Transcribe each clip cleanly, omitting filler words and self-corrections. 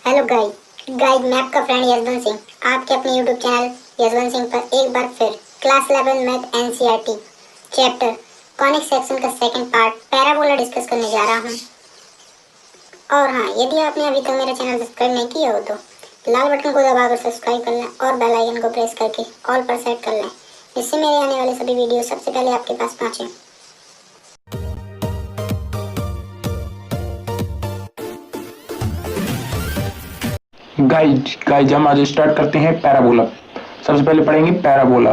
Hello guide मैं आपका friend Yashwant Singh आपके अपने यूट्यूब चैनल यशवंत सिंह पर एक बार फिर class 11 math NCERT chapter conic section का सेकंड पार्ट पैराबोला डिस्कस करने जा रहा हूं। और हाँ, यदि आपने अभी तक मेरा चैनल सब्सक्राइब नहीं किया हो तो लाल बटन को दबाकर सब्सक्राइब कर लें और बेल आइकन को प्रेस करके ऑल पर सेट कर लें, जिससे मेरे आने वाले सभी वीडियो सबसे पहले आपके पास पहुँचें। गाइज हम आज स्टार्ट करते हैं पैराबोला। सबसे पहले पढ़ेंगे पैराबोला।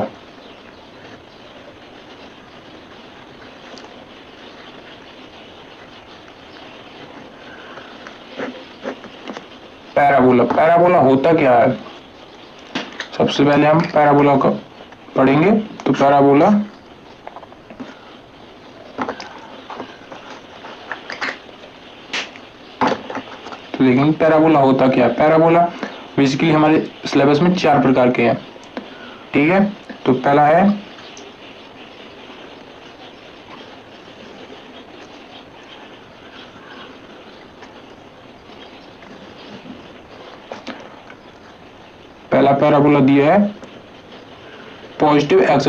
पैराबोला होता क्या है? सबसे पहले हम पैराबोला को पढ़ेंगे। तो पैराबोला लेकिन पैराबोला होता क्या है? पैराबोला बेसिकली हमारे सिलेबस में 4 प्रकार के हैं, ठीक है। तो पहला है पहला पैराबोला दिया है पॉजिटिव एक्स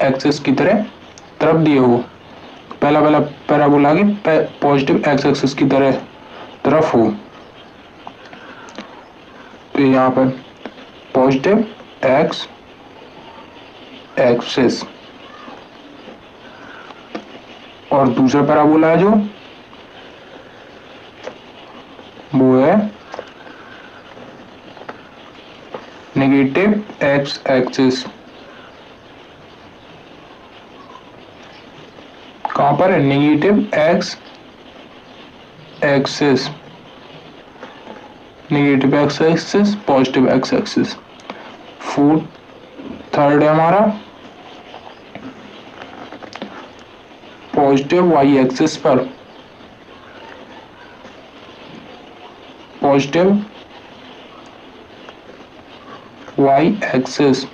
एक्सिस की तरफ दिए हो। पहला पैराबोला की पॉजिटिव एक्स एक्सिस की तरफ हो। तो यहाँ पर पॉजिटिव एक्स एक्सिस और दूसरा पैराबोला है जो वो है नेगेटिव एक्स एक्सिस। कहां पर है? Negative x axis, negative x axis, positive X axis. Third है हमारा पॉजिटिव वाई एक्सिस पर पॉजिटिव वाई एक्सिस।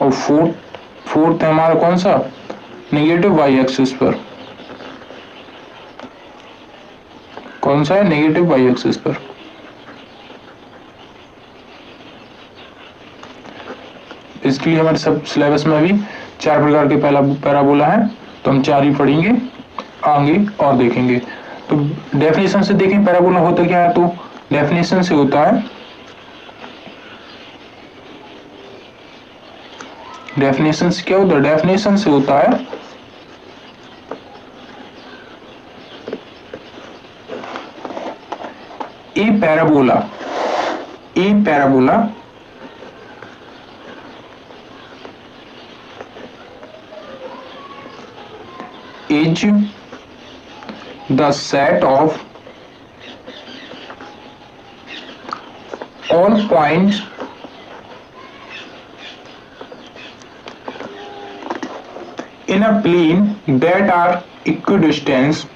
और फोर्थ है हमारा कौन सा? नेगेटिव वाई एक्सिस पर। कौन सा है? नेगेटिव वाई एक्सिस पर। इसके लिए हमारे सब सिलेबस में अभी 4 प्रकार के पैराबोला है, तो हम 4 ही पढ़ेंगे आगे और देखेंगे। तो डेफिनेशन से देखें पैराबोला होता क्या है। तो डेफिनेशन से होता है, डेफिनेशन से क्या होता है? डेफिनेशन से होता है ए parabola is the set of all points in a plane that are equidistant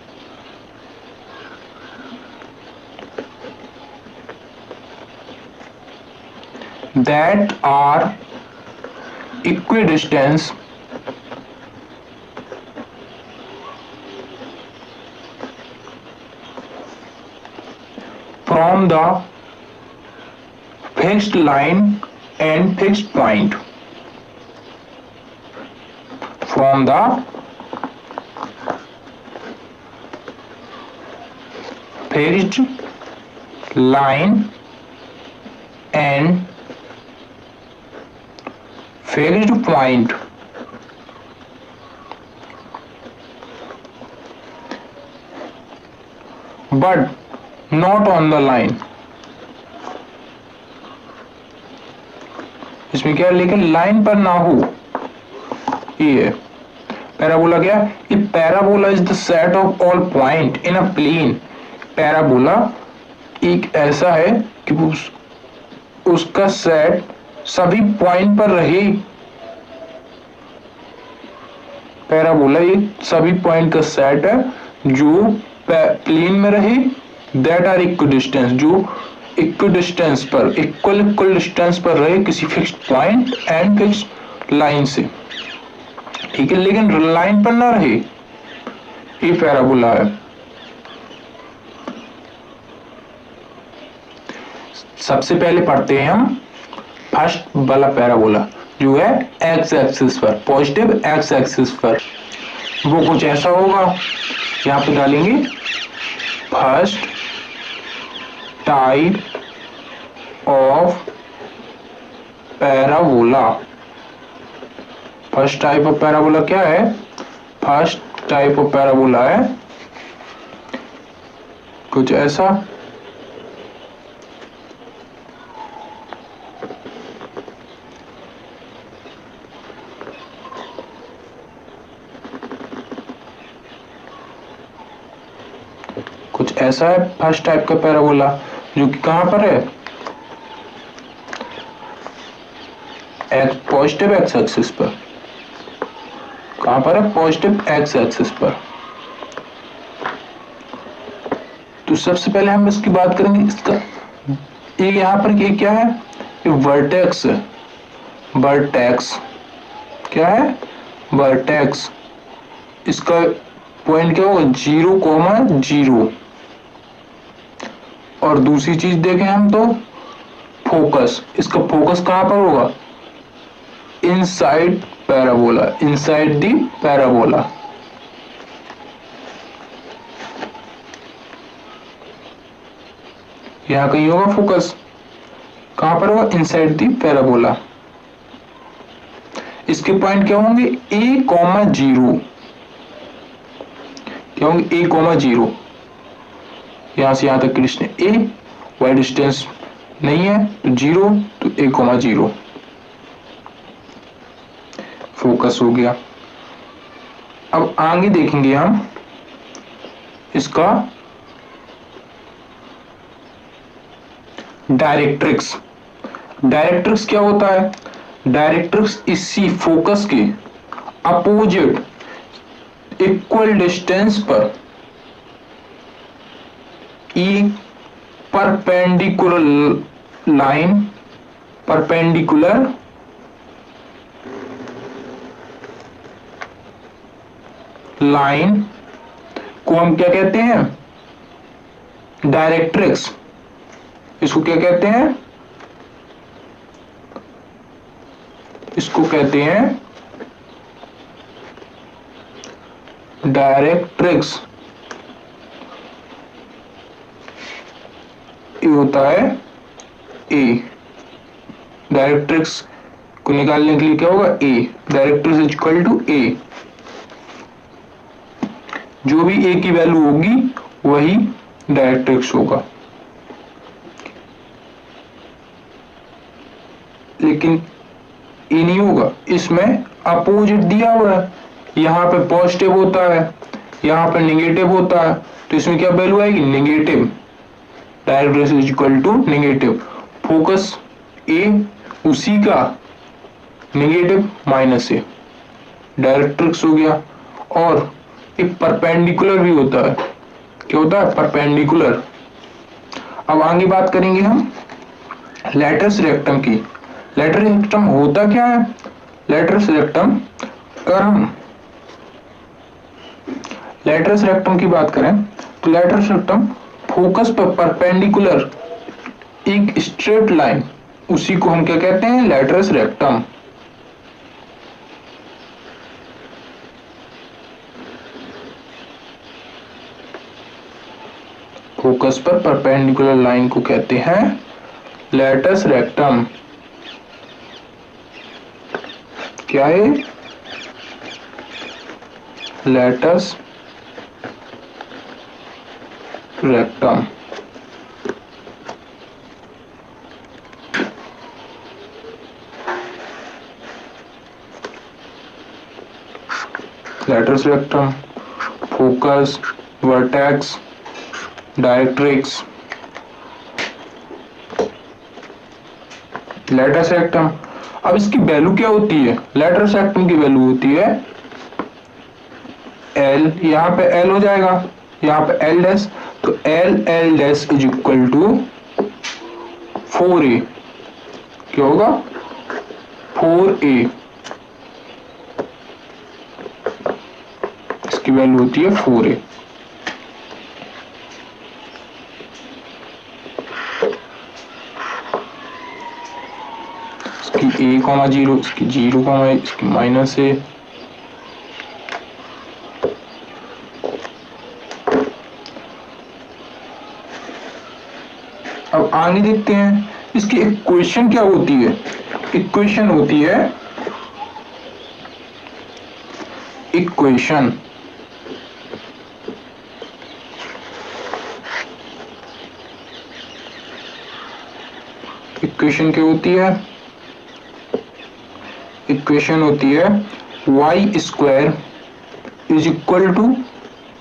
from the fixed line and fixed point. From the fixed line and fixed point. But not on the line. इसमें क्या है? लेकिन line पर ना हो। ये है parabola. क्या? ये parabola is the set of all point in a plane. Parabola एक ऐसा है कि उसका सेट सभी पॉइंट पर रहे। पैराबोला एक सभी पॉइंट का सेट है जो प्लेन में रहे, दैट आर इक्विडिस्टेंस, जो इक्विडिस्टेंस पर इक्वल डिस्टेंस पर रहे किसी fixed point and fixed line से, ठीक है। लेकिन लाइन पर ना रहे, ये पैराबोला है। सबसे पहले पढ़ते हैं हम फर्स्ट वाला पैराबोला जो है एक्स एक्सिस पर, पॉजिटिव एक्स एक्सिस पर। वो कुछ ऐसा होगा, यहाँ पे डालेंगे first type of parabola. First type of parabola क्या है? फर्स्ट टाइप ऑफ पैराबोला है कुछ ऐसा, कुछ ऐसा है फर्स्ट टाइप का पैराबोला जो कि कहां पर है? एक्स पॉजिटिव एक्स एक्सिस पर। कहां पर है? पॉजिटिव एक्स एक्सिस पर। तो सबसे पहले हम इसकी बात करेंगे। इसका ये यहां पर ये क्या है? ये वर्टेक्स है। वर्टेक्स क्या है? वर्टेक्स। इसका पॉइंट क्या होगा? 0,0। और दूसरी चीज देखें हम तो फोकस। इसका फोकस कहां पर होगा? Inside parabola, inside the parabola. यहां कहीं होगा फोकस, कहां पर होगा? Inside the parabola. इसके पॉइंट क्या होंगे? A,0। क्या होंगे? A,0। यहां से यहां तक की डिस्टेंस A, वाई डिस्टेंस नहीं है तो 0, तो A,0 फोकस हो गया। अब आगे देखेंगे हम इसका डायरेक्ट्रिक्स। डायरेक्ट्रिक्स क्या होता है? डायरेक्ट्रिक्स इसी फोकस के अपोजिट इक्वल डिस्टेंस पर E perpendicular line, perpendicular line को हम क्या कहते हैं? डायरेक्ट्रिक्स। इसको क्या कहते हैं? इसको कहते हैं डायरेक्ट्रिक्स। ये होता है ए। डायरेक्ट्रिक्स को निकालने के लिए क्या होगा? ए। डायरेक्ट्रिक्स इज इक्वल टू ए। जो भी ए की वैल्यू होगी वही डायरेक्ट्रिक्स होगा। लेकिन ये नहीं होगा, इसमें अपोजिट दिया हुआ है। यहाँ पे पॉजिटिव होता है, यहाँ पे नेगेटिव होता है, तो इसमें क्या वैल्यू आएगी? Negative. Directrix is equal to negative. Focus a, उसी का नेगेटिव माइनस ए, डायरेक्ट्रिक्स हो गया। और एक परपेंडिकुलर भी होता है। क्या होता है? परपेंडिकुलर। अब आगे बात करेंगे हम लैटिस रेक्टम की। लैटिस रेक्टम होता क्या है? लैटिस रेक्टम, अगर हम लैटिस रेक्टम की बात करें तो लैटिस रेक्टम फोकस पर परपेंडिकुलर एक स्ट्रेट लाइन, उसी को हम क्या कहते हैं? Lattice rectum. फोकस पर परपेंडिकुलर लाइन को कहते हैं लैटिस रेक्टम। क्या है? Lattice rectum. Lattice rectum, focus, vertex, directrix. Lattice rectum. अब इसकी वैल्यू क्या होती है? लैटिस रेक्टम की वैल्यू होती है L, यहाँ पे L हो जाएगा, यहाँ पे L डैश, तो L dash is equal to 4a। क्या होगा? 4a। इसकी वैल्यू होती है 4a। इसकी a कॉमा 0, इसकी 0 कॉमा, इसकी माइनस a। अब आगे देखते हैं इसकी इक्वेशन क्या होती है। इक्वेशन होती है, इक्वेशन इक्वेशन क्या होती है? इक्वेशन होती है y square is equal to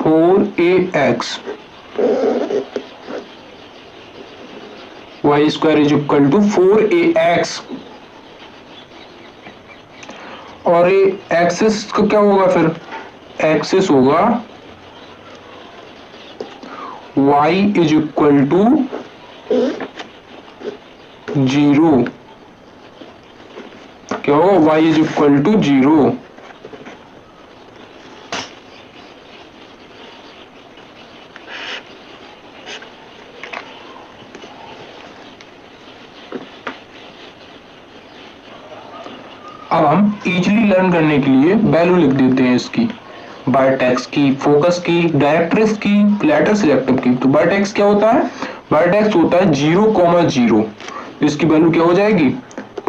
4ax, y square is equal to 4ax। और ये एक्सेस का क्या होगा फिर? एक्सेस होगा y इज इक्वल टू 0। क्या होगा? y is equal to 0। अब हम इजीली लर्न करने के लिए वैल्यू लिख देते हैं इसकी, वर्टेक्स की, फोकस की, डायरेक्ट्रिक्स की, लेटर सिलेक्टिव की। तो वर्टेक्स क्या होता है? वर्टेक्स होता है 0,0। इसकी वैल्यू क्या हो जाएगी?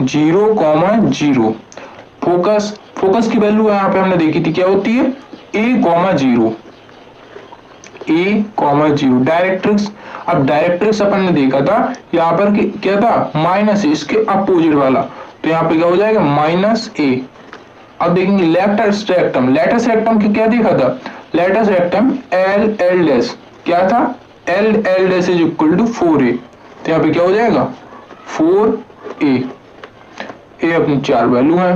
0,0। फोकस, फोकस की वैल्यू यहाँ पे हमने देखी थी, क्या होती है? a,0, a,0। डायरेक्ट्रिक्स, अब डायरेक्ट्रिक्स अपन ने देखा था यहाँ पर क्या था? माइनस, इसके अपोजिट वाला, तो यहाँ पे क्या हो जाएगा? Minus a। अब देखेंगे लेटर्स रेक्टम, लेटर्स रेक्टम की क्या देखा था? लेटर्स रेक्टम l डैश क्या था? l dash is equal to 4a। तो यहाँ पे क्या हो जाएगा? 4a। a अपनी 4 वैल्यू है।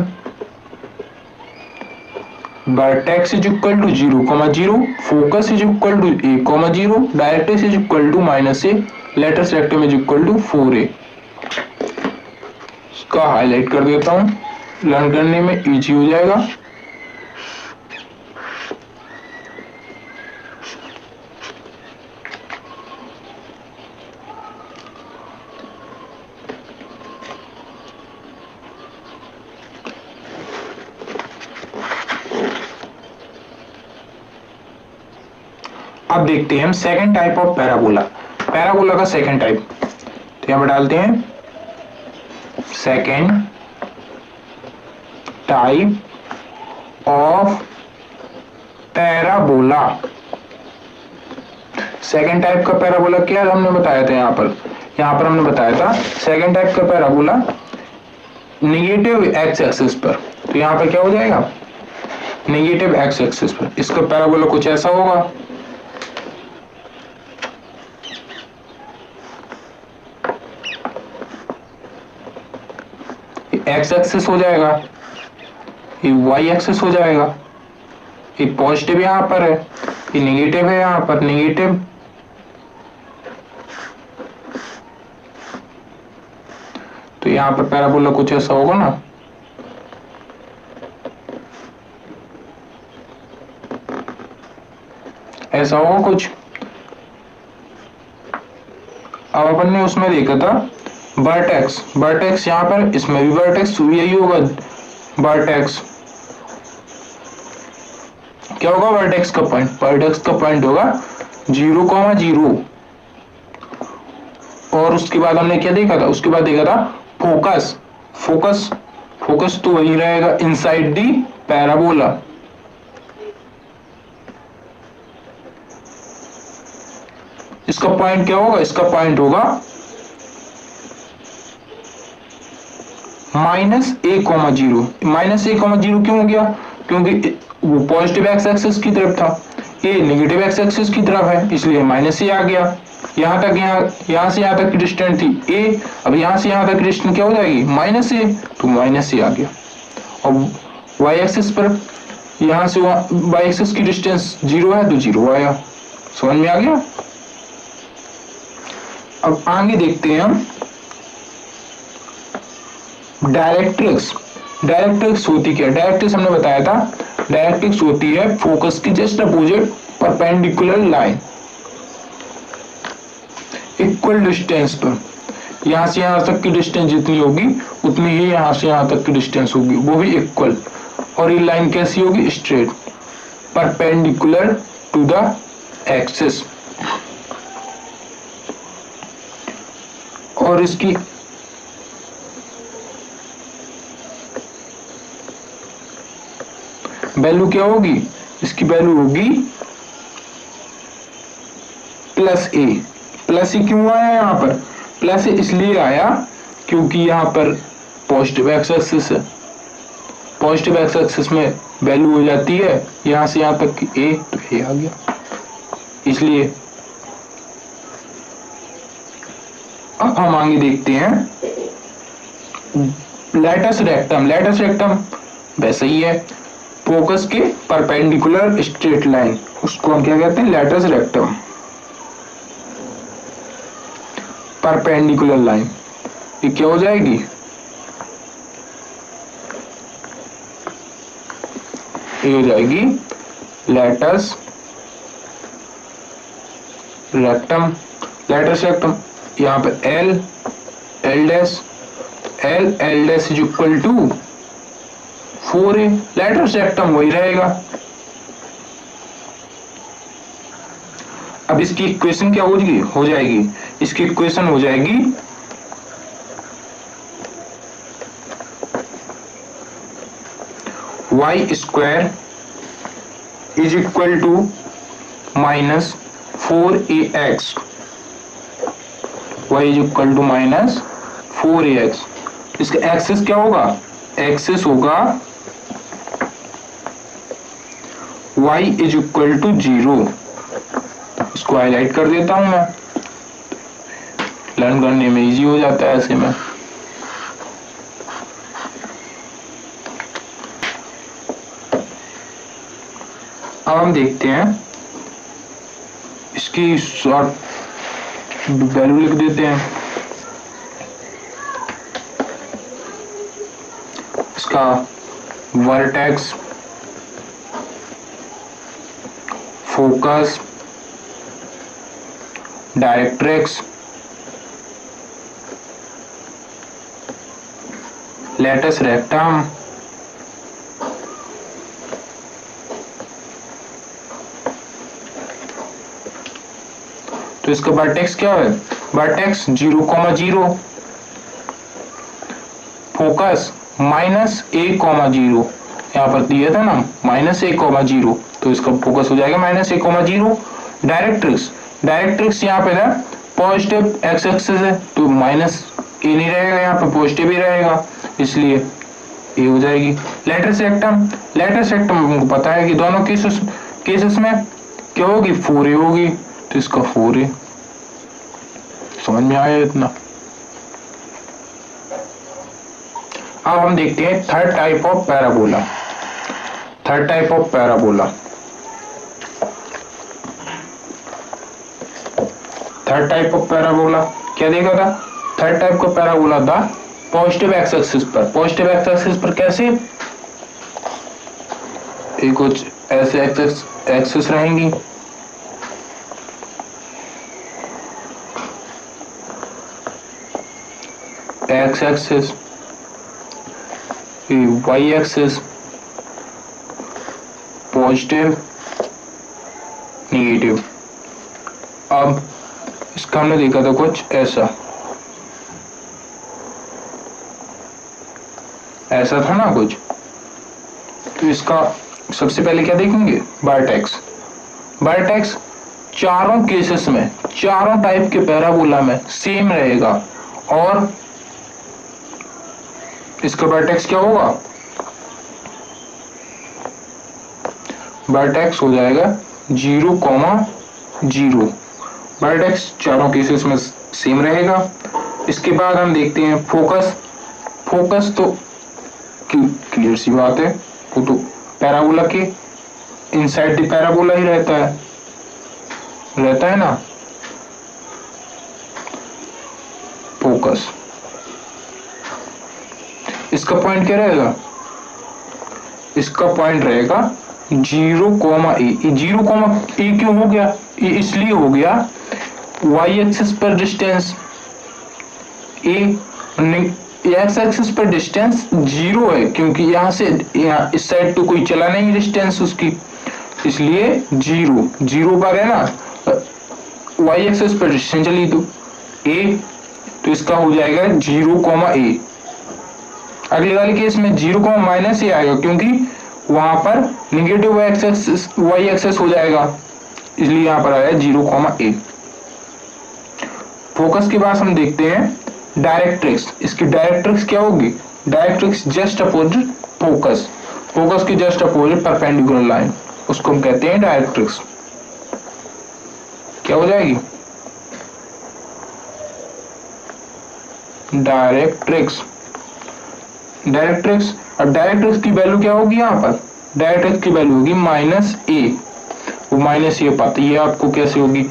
Vertex is equal to 0,0, focus is equal to a,0, directrix is equal to minus a, latus rectum is equal to 4a। इसका हाईलाइट कर देता हूं, लर्न करने में इजी हो जाएगा। अब देखते हैं हम second type of parabola. Parabola का सेकंड टाइप, तो यहां पर डालते हैं second type of parabola. Second type का पैराबोला क्या हमने बताया था? यहां पर हमने बताया था सेकंड टाइप का पैराबोला नेगेटिव एक्स एक्सिस पर। तो यहां पर क्या हो जाएगा? नेगेटिव एक्स एक्सिस पर। इसका पैराबोला कुछ ऐसा होगा, एक्स एक्सिस हो जाएगा, ये वाई एक्सिस हो जाएगा, ये पॉजिटिव यहां पर है, ये नेगेटिव है यहां पर, नेगेटिव। तो यहां पर पैराबोला कुछ ऐसा होगा ना, ऐसा होगा कुछ। अब अपन ने उसमें देखा था वर्टेक्स, वर्टेक्स यहाँ पर, इसमें भी वर्टेक्स यही होगा। वर्टेक्स क्या होगा? वर्टेक्स का पॉइंट, वर्टेक्स का पॉइंट होगा 0,0। और उसके बाद हमने क्या देखा था? उसके बाद देखा था फोकस, फोकस, फोकस तो वही रहेगा इनसाइड दी पैराबोला। इसका पॉइंट क्या होगा? इसका पॉइंट होगा -a,0। -a,0 क्यों हो गया? क्योंकि वो पॉजिटिव एक्स एक्सिस की तरफ था, ये नेगेटिव एक्स एक्सिस की तरफ है, इसलिए -a आ गया। यहाँ तक, यहाँ से यहाँ तक की डिस्टेंस थी a, अब यहाँ से यहाँ तक की डिस्टेंस क्या हो जाएगी? -a, तो -a आ गया। और y एक्सिस पर यहाँ से y एक्सिस की डिस्टेंस 0 है, तो 0 आया। समझ में आ गया? अब आगे देखते हैं हम डायरेक्ट्रिक्स। डायरेक्ट्रिक्स होती क्या? डायरेक्ट्रिक्स हमने बताया था, डायरेक्ट्रिक्स होती है फोकस की just opposite perpendicular line equal distance पर। यहाँ से यहाँ तक की डिस्टेंस जितनी होगी उतनी ही यहाँ से यहाँ तक की डिस्टेंस होगी, वो भी इक्वल। और ये लाइन कैसी होगी? Straight, perpendicular to the axis. और इसकी वैल्यू क्या होगी? इसकी वैल्यू होगी प्लस ए। प्लस ए क्यों आया यहाँ पर? प्लस ए इसलिए आया क्योंकि यहाँ पर पॉजिटिव एक्स एक्सिस है। पॉजिटिव एक्स एक्सिस में वैल्यू हो जाती है यहाँ से यहाँ तक की ए, तो ए आ गया, इसलिए। अब हम आगे देखते हैं लैटस रेक्टम। लैटस रेक्टम वैसे ही है, फोकस के परपेंडिकुलर स्ट्रेट लाइन, उसको हम क्या कहते हैं? Latus rectum, perpendicular line. ये क्या हो जाएगी? ये हो जाएगी लैटस रेक्टम। लैटस रेक्टम यहाँ पे L dash is equal to 4a। Latus rectum वही रहेगा। अब इसकी इक्वेशन क्या हो जाएगी? इसकी इक्वेशन हो जाएगी y square is equal to minus 4ax। y is equal to minus 4ax। इसका एक्सिस क्या होगा? एक्सिस होगा y इज इक्वल टू 0। इसको हाईलाइट कर देता हूं मैं, लर्न करने में इजी हो जाता है ऐसे में। अब हम देखते हैं इसकी शॉर्ट वैल्यू लिख देते हैं। इसका vertex, focus, directrix, latus rectum, तो इसका वर्टेक्स क्या है? वर्टेक्स 0,0, फोकस -a,0, यहाँ पर दिया था ना -a,0, तो इसका फोकस हो जाएगा -a,0। डायरेक्ट्रिक्स यहाँ पे ना पॉजिटिव एक्स एक्सिस है, तो -a नहीं रहेगा, यहाँ पे पॉजिटिव ही रहेगा, इसलिए ये हो जाएगी। लैटस रेक्टम हमको पता है कि दोनों केसेस में क्या होगी? 4a होगी, तो इसका 4a। समझ में आया इतना? अब हम देखते हैं third type of parabola. Third type of parabola क्या देखा था? थर्ड टाइप का पैराबोला था पॉजिटिव एक्स एक्सिस पर। पॉजिटिव एक्स एक्सिस पर कैसे? ये कुछ ऐसे एक्सिस रहेंगी, X axis, Y axis, positive, negative. अब इसका हमने देखा था कुछ ऐसा था ना कुछ, तो इसका सबसे पहले क्या देखेंगे? वर्टेक्स चारों केसेस में, चारों टाइप के पैराबोला में सेम रहेगा, और इसका वर्टेक्स क्या होगा? वर्टेक्स हो जाएगा 0,0। वर्टेक्स चारों केसेस में सेम रहेगा। इसके बाद हम देखते हैं फोकस तो क्लियर सी बात है, वो तो पैराबोला के इनसाइड द पैराबोला ही रहता है ना। फोकस, इसका पॉइंट क्या रहेगा? इसका पॉइंट रहेगा 0,a। 0,a क्यों हो गया? ये इसलिए हो गया y एक्सिस पर डिस्टेंस एक्स एक्सिस पर डिस्टेंस 0 है, क्योंकि यहाँ से यहाँ इस साइड तो कोई चला नहीं डिस्टेंस उसकी, इसलिए 0 पर है ना। वाई एक्सिस पर डिस्टेंस चली तो ए, तो इसका हो जाएगा 0, अगले वाले केस में 0, -a आएगा, क्योंकि वहां पर निगेटिव वाई एक्सेस हो जाएगा, इसलिए यहाँ पर आया 0, फोकस के बाद हम देखते हैं डायरेक्ट्रिक्स। इसकी डायरेक्ट्रिक्स क्या होगी? Directrix just opposite focus, focus की जस्ट अपोजिट परपेंडिकुलर लाइन, उसको हम कहते हैं डायरेक्ट्रिक्स। क्या हो जाएगी? डायरेक्ट्रिक्स। डायरेक्ट्रिक्स, अब डायरेक्ट्रिक्स की वैल्यू क्या होगी? यहाँ पर डायरेक्ट्रिक्स की वैल्यू होगी -a, वो -a पाते, ये आपको कैसे होगी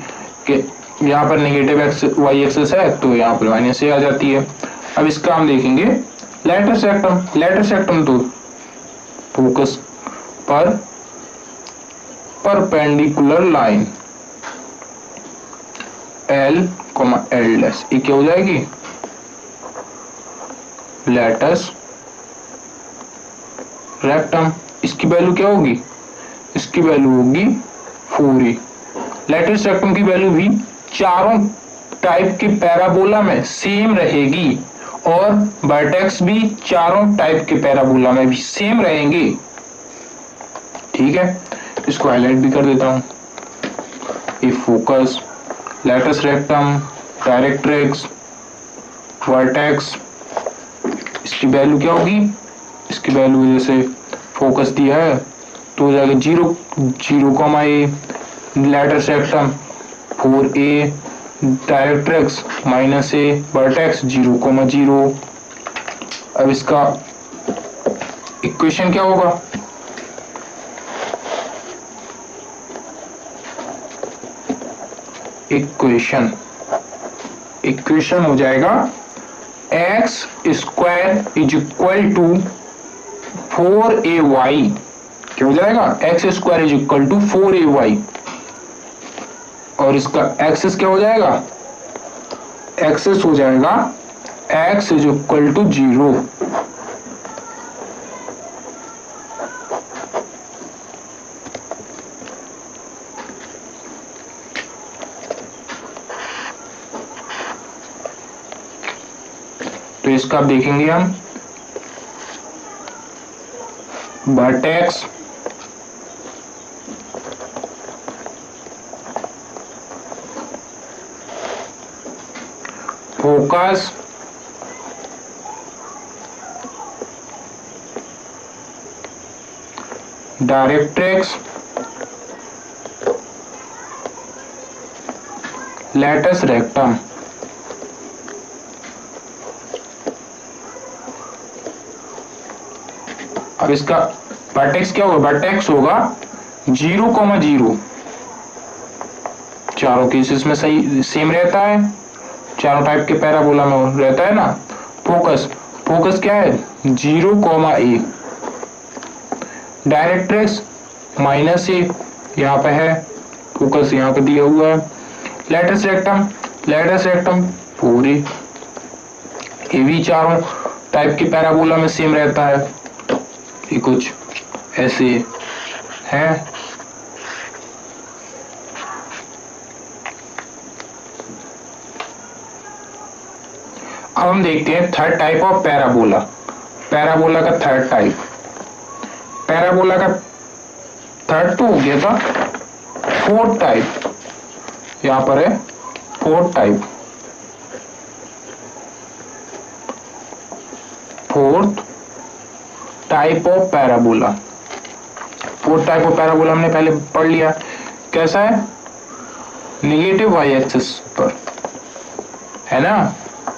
कि यहाँ पर नेगेटिव एक्स वाई एक्सेस है, तो यहाँ पर -a आ जाती है। अब इसका हम देखेंगे लेटरस रेक्टम। लेटरस रेक्टम तो फोकस पर परपेंडिकुलर लाइन L, L', ये क्या हो जाएगी? Latus rectum. इसकी वैल्यू क्या होगी? इसकी वैल्यू होगी 4a। लेटस रेक्टम की वैल्यू भी चारों टाइप के पैराबोला में सेम रहेगी, और वर्टेक्स भी चारों टाइप के पैराबोला में भी सेम रहेंगे। ठीक है, इसको हाईलाइट भी कर देता हूं। ये focus, latus rectum, directrix, vertex, इसकी वैल्यू क्या होगी? इसकी वैल्यू जैसे फोकस दिया है तो हो जाएगा 0, latus rectum 4a, directrix -a, vertex 0, अब इसका इक्वेशन क्या होगा? इक्वेशन हो जाएगा x² = 4ay। क्या हो जाएगा? x² = 4ay, और इसका एक्सेस क्या हो जाएगा? एक्सेस हो जाएगा x = 0। तो इसका आप देखेंगे हम vertex, focus, directrix, latus rectum. अब इसका वर्टेक्स क्या होगा? वर्टेक्स होगा 0, चारों केसेस में सही सेम रहता है, चारों टाइप के पैराबोला में रहता है ना। फोकस क्या है? 0, डायरेक्ट्रिक्स -a यहाँ पे है, फोकस यहाँ पे दिया हुआ है। लेटस रेक्टम 4a, ये भी चारों टाइप के पैराबोला में सेम रहता है। ये कुछ ऐसे है। अब हम देखते हैं third type of parabola. Parabola का थर्ड टाइप, पैराबोला का थर्ड तो हो गया था, फोर्थ टाइप यहां पर है। Fourth type of parabola. Fourth type of parabola हमने पहले पढ़ लिया, कैसा है? नेगेटिव वाई एक्सिस पर है ना,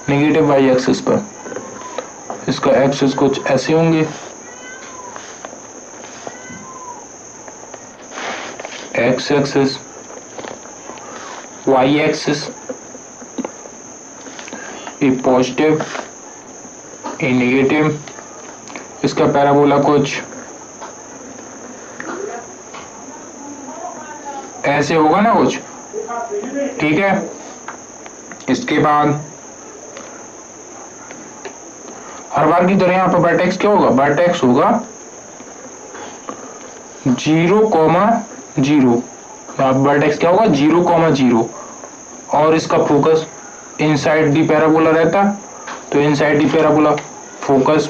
नेगेटिव वाई एक्सिस पर। इसका एक्सिस कुछ ऐसे होंगे, एक्स एक्सिस, वाई एक्सिस, ये पॉजिटिव, ये नेगेटिव। इसका पैराबोला कुछ ऐसे होगा ना कुछ, ठीक है। इसके बाद हर बार की तरह यहाँ पर वर्टेक्स क्या होगा, वर्टेक्स होगा 0,0, वर्टेक्स क्या होगा 0,0 और इसका फोकस इनसाइड दी पैराबोला रहता, तो इनसाइड दी पैराबोला फोकस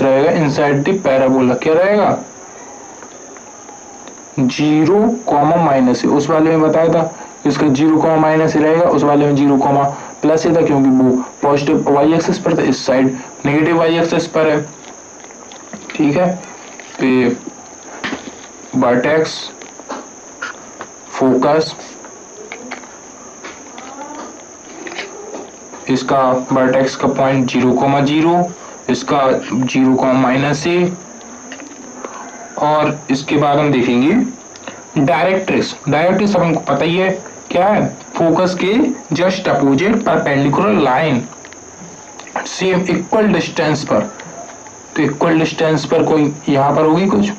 रहेगा इनसाइड दी पैराबोला, क्या रहेगा 0,-, उस वाले में बताया था इसका 0,- रहेगा, उस वाले में 0,+ था क्योंकि वो पॉजिटिव वाई एक्सिस पर था, इस साइड नेगेटिव वाई एक्सिस पर है। ठीक है, तो वर्टेक्स फोकस, इसका वर्टेक्स का पॉइंट 0,0, इसका 0,-, और इसके बाद हम देखेंगे डायरेक्ट्रिक्स। डायरेक्ट्रिक्स हमको पता ही है क्या है, फोकस के just opposite perpendicular line same equal distance पर, तो इक्वल डिस्टेंस पर कोई यहां पर होगी कुछ,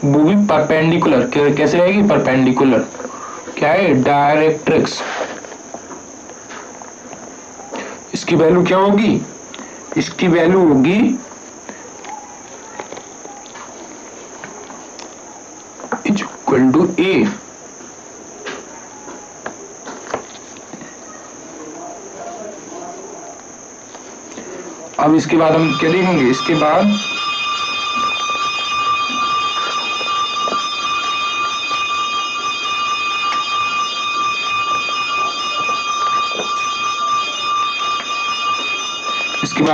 वो भी परपेंडिकुलर, कैसे रहेगी परपेंडिकुलर, क्या है डायरेक्ट्रिक्स। इसकी वैल्यू क्या होगी, इसकी वैल्यू होगी इक्वल टू ए। अब इसके बाद हम क्या देखेंगे, इसके बाद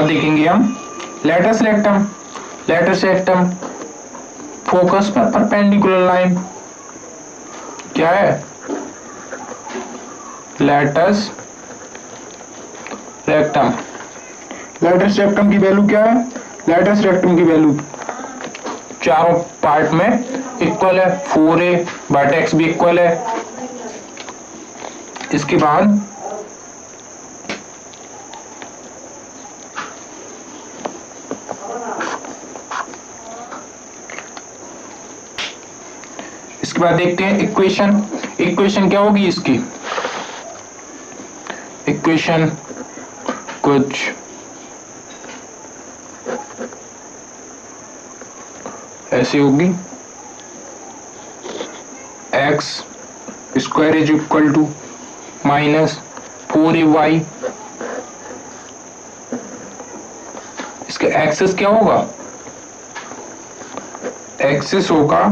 देखेंगे हम latus rectum. Latus rectum focus पर परपेंडिकुलर लाइन, क्या है लेटस रेक्टम। लेटस रेक्टम की वैल्यू क्या है, लेटस रेक्टम की वैल्यू चारों पार्ट में इक्वल है, 4a, वर्टेक्स भी इक्वल है। इसके बाद देखते हैं इक्वेशन। इक्वेशन क्या होगी इसकी, इक्वेशन कुछ ऐसी होगी, x square is equal to -4ay। इसका एक्सिस क्या होगा, एक्सिस होगा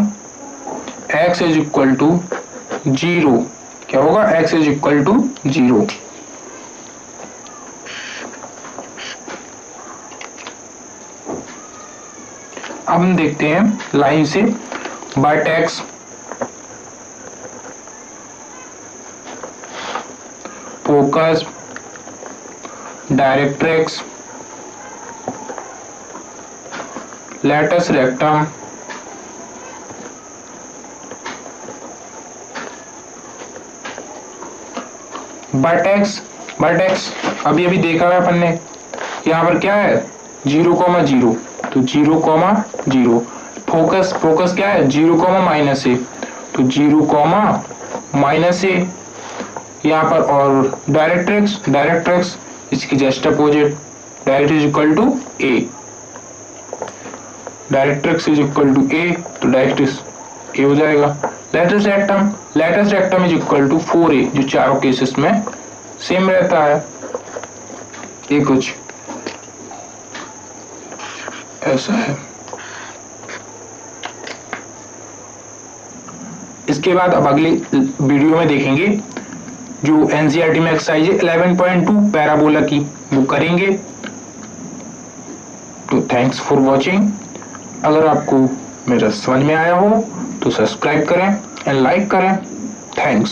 x इज इक्वल टू 0, क्या होगा x इज इक्वल टू 0। अब हम देखते हैं लाइन से vertex, focus, directrix, latus rectum, vertex. Vertex अभी देखा है अपन ने, यहाँ पर क्या है 0,0, तो 0,0। फोकस, फोकस क्या है 0,-a, तो 0,-a यहाँ पर। और डायरेक्ट्रिक्स, डायरेक्ट्रिक्स इसकी just opposite, direct is equal to a, directrix is equal to a, तो डायरेक्ट्रिक्स a हो जाएगा। Latus rectum, latus rectum is equal to 4a, जो चारों केसेस में सेम रहता है। ये कुछ ऐसा है। इसके बाद अब अगले वीडियो में देखेंगे जो एनसीईआरटी में एक्सरसाइज है 11.2 पैराबोला की, वो करेंगे। तो थैंक्स फॉर वॉचिंग। अगर आपको मेरा समझ में आया हो तो सब्सक्राइब करें एंड लाइक करें। थैंक्स।